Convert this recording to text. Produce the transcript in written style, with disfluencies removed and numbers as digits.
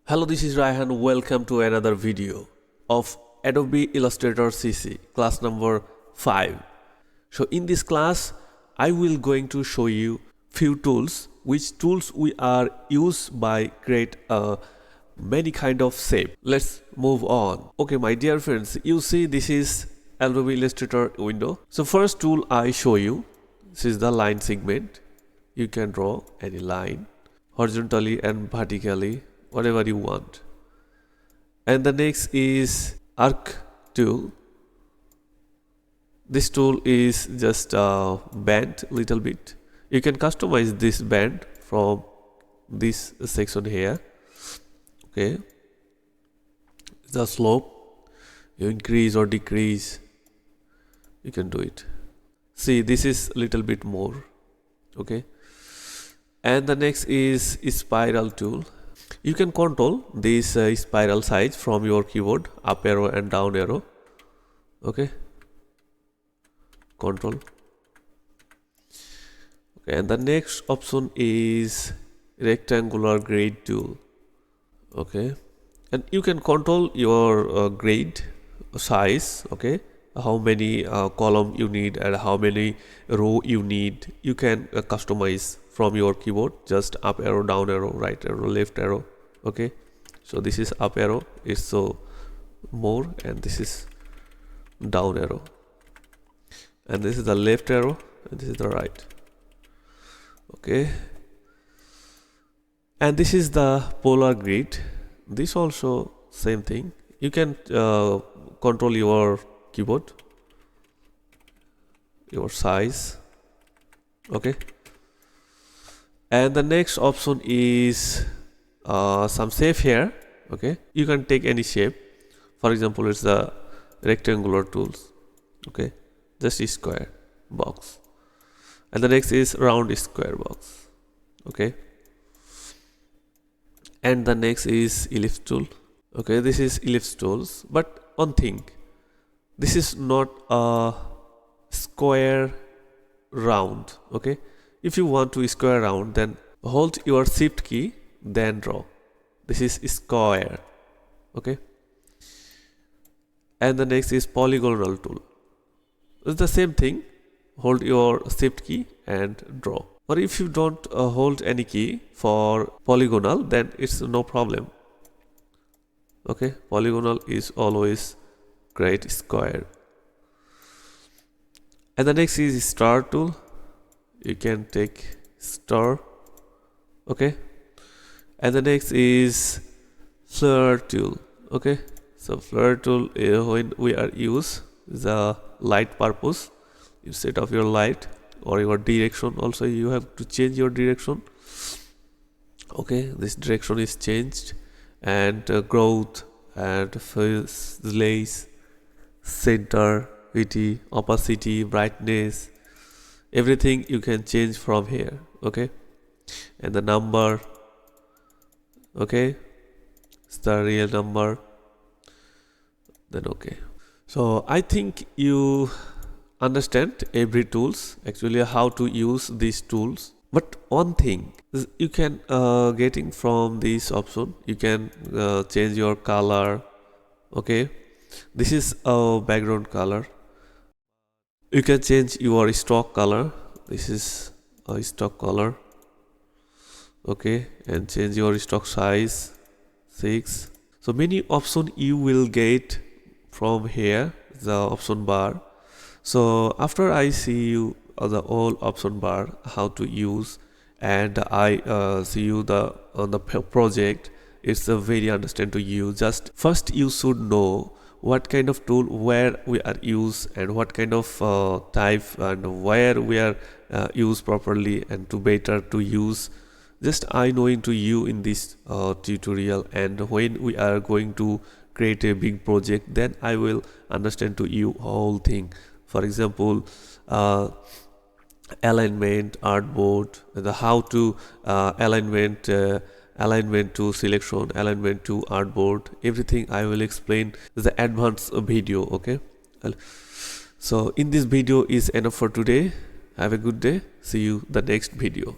Hello, this is Raihan. Welcome to another video of Adobe Illustrator CC, class number 5. So in this class, I will going to show you few tools, which tools we are used by create many kind of shape. Let's move on. Okay, my dear friends, you see this is Adobe Illustrator window. So first tool I show you, this is the line segment. You can draw any line horizontally and vertically, whatever you want. And the next is arc tool. This tool is just bent little bit. You can customize this bend from this section here. Okay, the slope, you increase or decrease, you can do it. See, this is little bit more. Okay, and the next is spiral tool. You can control this spiral size from your keyboard, up arrow and down arrow. Okay, control. Okay, and the next option is rectangular grid tool. Okay, and you can control your grid size. Okay, how many column you need and how many row you need. You can customize from your keyboard, just up arrow, down arrow, right arrow, left arrow. Okay, so this is up arrow is so more, and this is down arrow, and this is the left arrow, and this is the right. Okay, and this is the polar grid. This also same thing. You can control your keyboard, your size. Okay, and the next option is some shape here. Okay, you can take any shape. For example, it's the rectangular tools. Okay, just a square box, and the next is round square box. Okay, and the next is ellipse tool. Okay, this is ellipse tools, but one thing, this is not a square round. Okay, if you want to square round, then hold your shift key, then draw. This is square. Okay, and the next is polygonal tool. It's the same thing. Hold your shift key and draw. Or if you don't hold any key for polygonal, then it's no problem. Okay, polygonal is always great square. And the next is star tool. You can take star. Okay, and the next is flare tool. Okay, so flare tool when we are use the light purpose, you set off your light or your direction. Also you have to change your direction. Okay, this direction is changed, and growth and lace, center, opacity, brightness, everything you can change from here. Okay, and the number. Okay, it's the real number. Then okay, so I think you understand every tools, actually how to use these tools. But one thing is you can getting from this option, you can change your color. Okay, this is a background color. You can change your stock color. This is a stock color. Okay, and change your stock size 6. So many option you will get from here, the option bar. So after I see you the all option bar how to use, and I see you the on the project, it's a very understand to you. Just first you should know what kind of tool where we are use, and what kind of type and where we are use properly, and to better to use. Just I knowing to you in this tutorial, and when we are going to create a big project, then I will understand to you whole thing. For example, alignment, artboard, the how to alignment to selection, alignment to artboard, everything I will explain the advanced video. Okay, so in this video is enough for today. Have a good day. See you the next video.